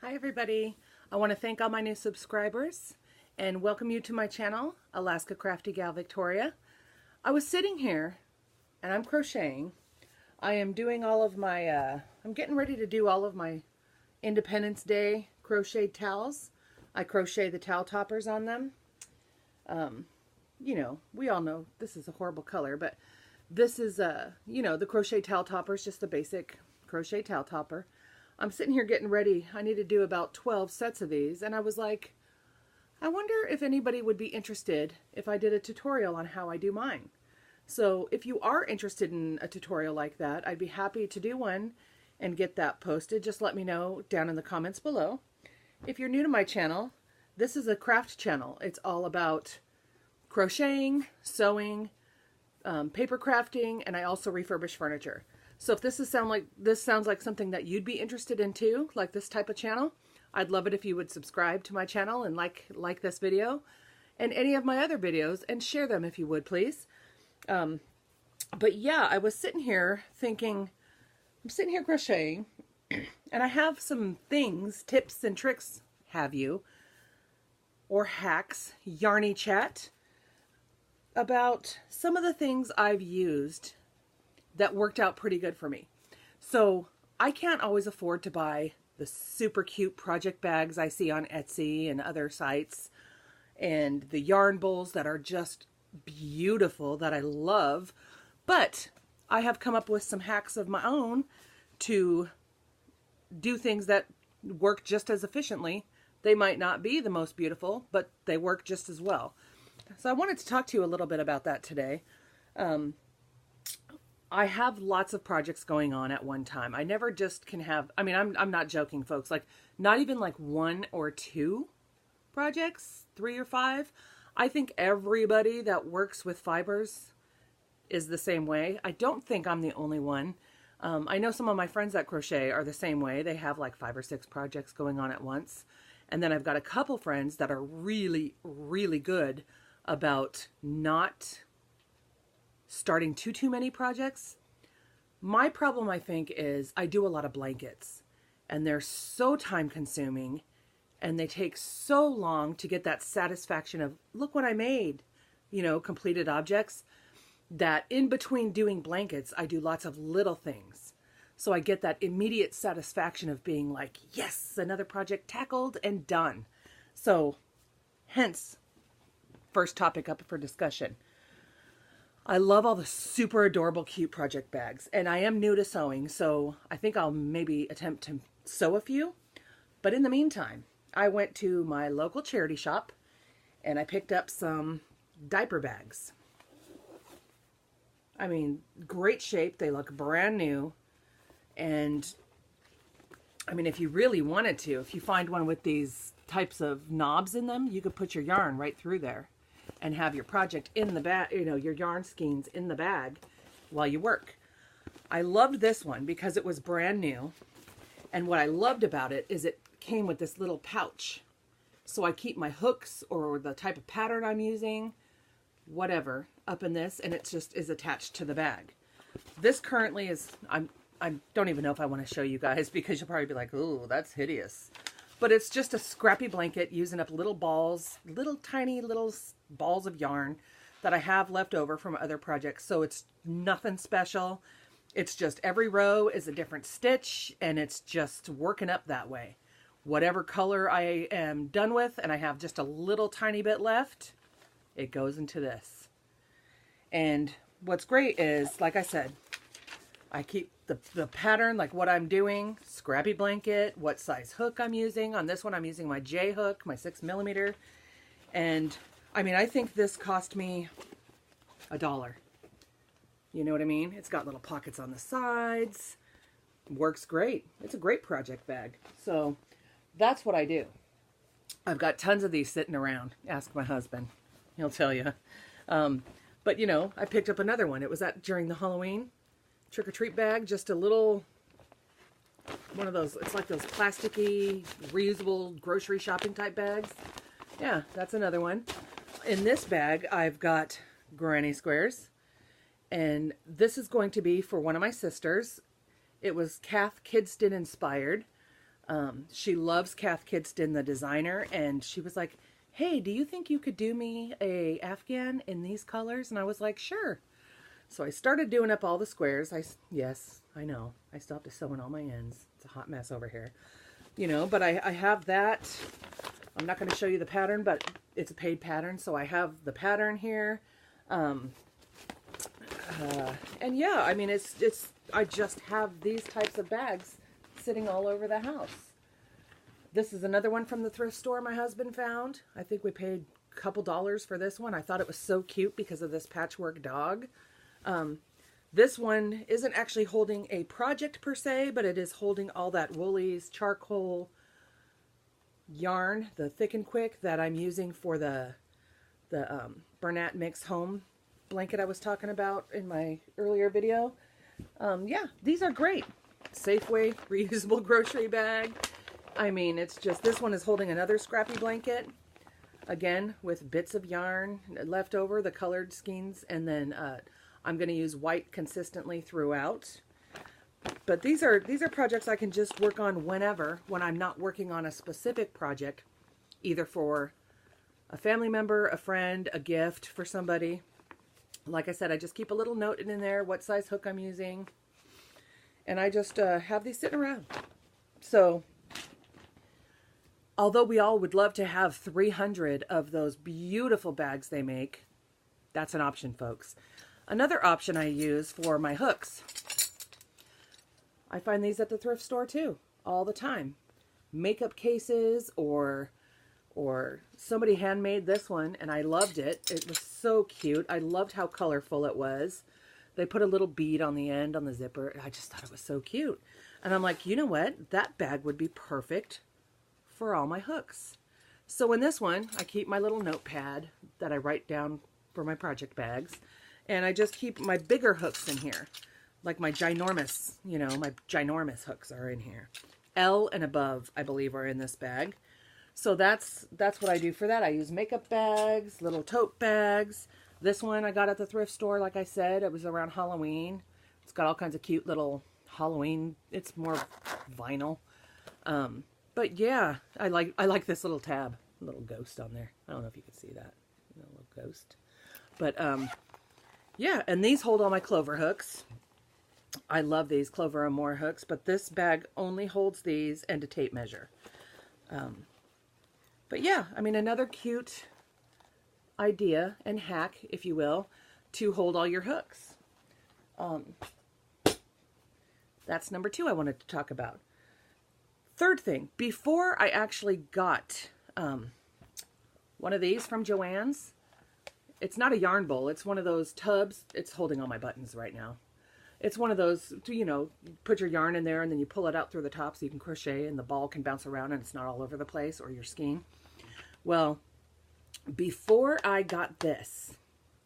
Hi everybody, I want to thank all my new subscribers and welcome you to my channel, AlaskaCraftyGalVictoria. I was sitting here and I'm crocheting. I am doing all of my, I'm getting ready to do all of my Independence Day crocheted towels. I crochet the towel toppers on them. You know, we all know this is a horrible color, but this is, you know, the crochet towel topper is just the basic crochet towel topper. I'm sitting here getting ready. I need to do about 12 sets of these, and I was like, I wonder if anybody would be interested if I did a tutorial on how I do mine. So if you are interested in a tutorial like that, I'd be happy to do one and get that posted. Just let me know down in the comments below. If you're new to my channel, this is a craft channel. It's all about crocheting, sewing, paper crafting, and I also refurbish furniture. So if this sounds like something that you'd be interested in too, like this type of channel, I'd love it if you would subscribe to my channel and like this video and any of my other videos and share them if you would, please. But yeah, I was sitting here thinking, I'm sitting here crocheting and I have some things, tips and tricks, or hacks, Yarny chat, about some of the things I've used that worked out pretty good for me. So I can't always afford to buy the super cute project bags I see on Etsy and other sites, and the yarn bowls that are just beautiful that I love, but I have come up with some hacks of my own to do things that work just as efficiently. They might not be the most beautiful, but they work just as well. So I wanted to talk to you a little bit about that today. I have lots of projects going on at one time. I never just can have, I mean, I'm not joking, folks, like not even like 1 or 2 projects, 3 or 5. I think everybody that works with fibers is the same way. I don't think I'm the only one. I know some of my friends that crochet are the same way. They have like 5 or 6 projects going on at once. And then I've got a couple friends that are really, really good about not starting too many projects. My problem, I think, is I do a lot of blankets and they're so time consuming and they take so long to get that satisfaction of, look what I made, you know, completed objects, that in between doing blankets, I do lots of little things. So I get that immediate satisfaction of being like, yes, another project tackled and done. So hence, first topic up for discussion. I love all the super adorable, cute project bags, and I am new to sewing, so I think I'll maybe attempt to sew a few. But in the meantime, I went to my local charity shop and I picked up some diaper bags. I mean, great shape. They look brand new. And I mean, if you really wanted to, if you find one with these types of knobs in them, you could put your yarn right through there and have your project in the bag, you know, your yarn skeins in the bag while you work. I loved this one because it was brand new. And what I loved about it is it came with this little pouch. So I keep my hooks or the type of pattern I'm using, whatever, up in this, and it just is attached to the bag. This currently is, I don't even know if I want to show you guys because you'll probably be like, ooh, that's hideous. But it's just a scrappy blanket using up little balls, tiny little balls of yarn that I have left over from other projects. So it's nothing special. It's just every row is a different stitch and it's just working up that way. Whatever color I am done with and I have just a little tiny bit left, it goes into this. And what's great is, like I said, I keep the pattern, like what I'm doing, scrappy blanket, what size hook I'm using. On this one, I'm using my J hook, my 6mm. And I mean, I think this cost me $1. You know what I mean? It's got little pockets on the sides. Works great. It's a great project bag. So that's what I do. I've got tons of these sitting around. Ask my husband. He'll tell you. But you know, I picked up another one. It was during the Halloween trick-or-treat bag, just a little one of those, it's like those plasticky reusable grocery shopping type bags. Yeah, that's another one. In this bag I've got granny squares, and this is going to be for one of my sisters. It was Kath Kidston inspired. She loves Kath Kidston, the designer, and she was like, hey, do you think you could do me a Afghan in these colors? And I was like, sure. So I started doing up all the squares. Yes, I know. I still have to sew in all my ends. It's a hot mess over here. You know, but I have that. I'm not going to show you the pattern, but it's a paid pattern. So I have the pattern here. And yeah, I mean, I just have these types of bags sitting all over the house. This is another one from the thrift store my husband found. I think we paid a couple dollars for this one. I thought it was so cute because of this patchwork dog. This one isn't actually holding a project per se, but it is holding all that Woolies charcoal yarn, the Thick and Quick that I'm using for the Bernat Mix Home blanket I was talking about in my earlier video. Yeah, these are great. Safeway reusable grocery bag. I mean, it's just, this one is holding another scrappy blanket, again, with bits of yarn left over, the colored skeins, and then I'm going to use white consistently throughout. But these are projects I can just work on whenever, when I'm not working on a specific project, either for a family member, a friend, a gift for somebody. Like I said, I just keep a little note in there, what size hook I'm using, and I just have these sitting around. So, although we all would love to have 300 of those beautiful bags they make, that's an option, folks. Another option I use for my hooks, I find these at the thrift store too, all the time. Makeup cases, or somebody handmade this one and I loved it. It was so cute. I loved how colorful it was. They put a little bead on the end on the zipper. I just thought it was so cute. And I'm like, you know what? That bag would be perfect for all my hooks. So in this one, I keep my little notepad that I write down for my project bags. And I just keep my bigger hooks in here. Like my ginormous, you know, my ginormous hooks are in here. L and above, I believe, are in this bag. So that's what I do for that. I use makeup bags, little tote bags. This one I got at the thrift store, like I said. It was around Halloween. It's got all kinds of cute little Halloween. It's more vinyl. But yeah, I like this little tab. A little ghost on there. I don't know if you can see that. A little ghost. But yeah, and these hold all my clover hooks. I love these Clover and More hooks, but this bag only holds these and a tape measure. But yeah, I mean, another cute idea and hack, if you will, to hold all your hooks. That's number 2 I wanted to talk about. Third thing, before I actually got one of these from Joann's, it's not a yarn bowl, it's one of those tubs. It's holding all my buttons right now. It's one of those, you know, you put your yarn in there and then you pull it out through the top so you can crochet and the ball can bounce around and it's not all over the place, or your skein. Well, before I got this,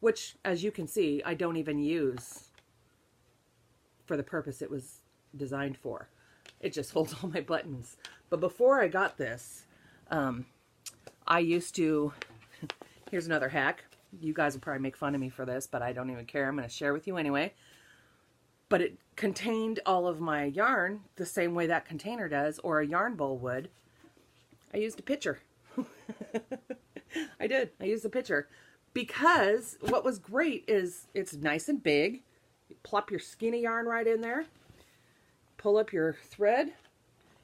which as you can see, I don't even use for the purpose it was designed for. It just holds all my buttons. But before I got this, I used to, here's another hack. You guys will probably make fun of me for this, but I don't even care. I'm going to share with you anyway. But it contained all of my yarn the same way that container does, or a yarn bowl would. I used a pitcher. I did. I used a pitcher. Because what was great is it's nice and big. You plop your skinny yarn right in there. Pull up your thread.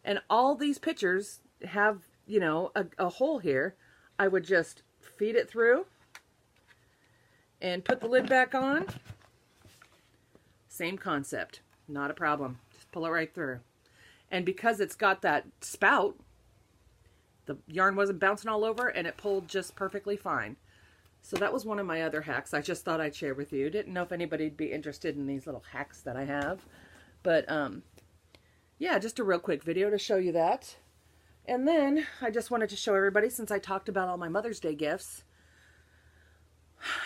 And all these pitchers have, you know, a hole here. I would just feed it through and put the lid back on. Same concept, not a problem. Just pull it right through. And because it's got that spout, the yarn wasn't bouncing all over and it pulled just perfectly fine. So that was one of my other hacks I just thought I'd share with you. Didn't know if anybody'd be interested in these little hacks that I have. But yeah, just a real quick video to show you that. And then I just wanted to show everybody, since I talked about all my Mother's Day gifts,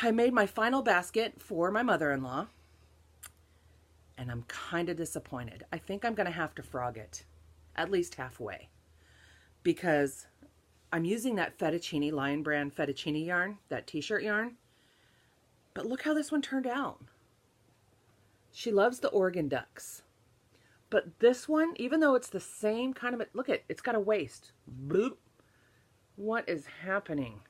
I made my final basket for my mother-in-law. And I'm kind of disappointed. I think I'm going to have to frog it, at least halfway, because I'm using that Fettuccine Lion Brand Fettuccine yarn, that t-shirt yarn. But look how this one turned out. She loves the Oregon ducks. But this one, even though it's the same kind of, look at, it's got a waist. Bloop. What is happening?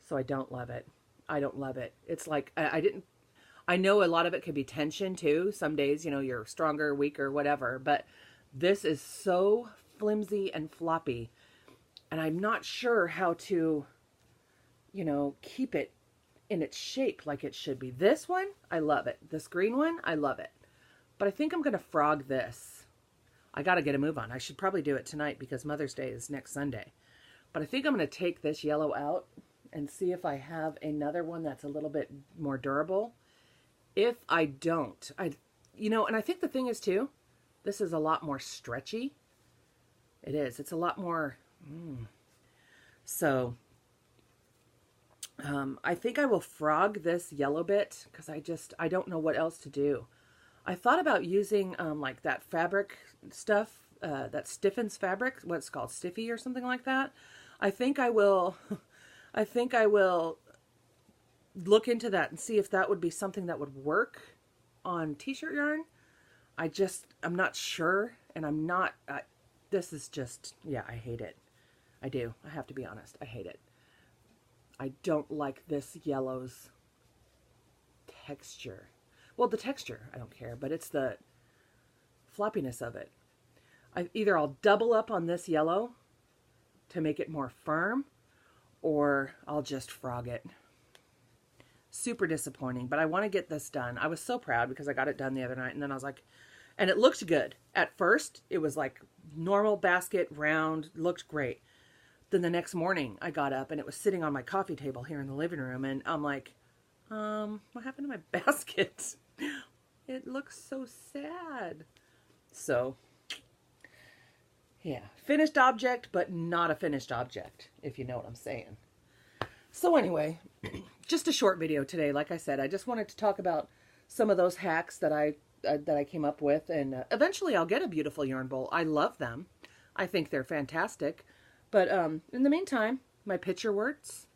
So I don't love it. I don't love it. It's like, I know a lot of it could be tension too. Some days, you know, you're stronger, weaker, whatever. But this is so flimsy and floppy. And I'm not sure how to, you know, keep it in its shape like it should be. This one, I love it. This green one, I love it. But I think I'm going to frog this. I got to get a move on. I should probably do it tonight because Mother's Day is next Sunday. But I think I'm going to take this yellow out and see if I have another one that's a little bit more durable. If I don't, you know, and I think the thing is too, this is a lot more stretchy. It is. It's a lot more. So I think I will frog this yellow bit because I don't know what else to do. I thought about using like that fabric stuff that stiffens fabric, what's called stiffy or something like that. I think I will look into that and see if that would be something that would work on t-shirt yarn. I'm not sure, and this is just, yeah, I hate it. I do. I have to be honest. I hate it. I don't like this yellow's texture. Well, the texture, I don't care, but it's the floppiness of it. Either I'll double up on this yellow to make it more firm, or I'll just frog it. Super disappointing, but I want to get this done. I was so proud because I got it done the other night, and then I was like, and it looked good. At first, it was like normal basket, round, looked great. Then the next morning, I got up, and it was sitting on my coffee table here in the living room, and I'm like, what happened to my basket? It looks so sad. So, yeah, finished object, but not a finished object, if you know what I'm saying. So anyway, just a short video today. Like I said, I just wanted to talk about some of those hacks that I came up with, and eventually I'll get a beautiful yarn bowl. I love them. I think they're fantastic. But in the meantime, my picture works.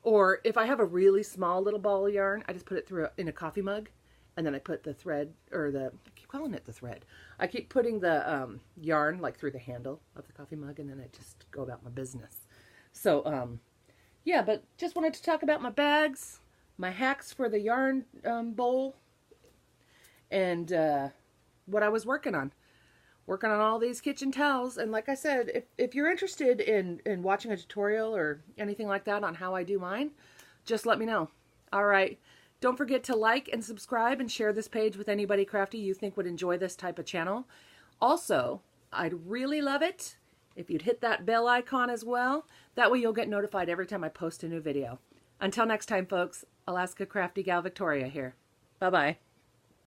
Or if I have a really small little ball of yarn, I just put it through in a coffee mug, and then I put the thread, or I keep calling it the thread. I keep putting the yarn like through the handle of the coffee mug, and then I just go about my business. So, yeah, but just wanted to talk about my bags, my hacks for the yarn bowl, and what I was working on. Working on all these kitchen towels. And like I said, if you're interested in watching a tutorial or anything like that on how I do mine, just let me know. All right. Don't forget to like and subscribe and share this page with anybody crafty you think would enjoy this type of channel. Also, I'd really love it if you'd hit that bell icon as well. That way you'll get notified every time I post a new video. Until next time, folks, AlaskaCraftyGalVictoria here. Bye-bye.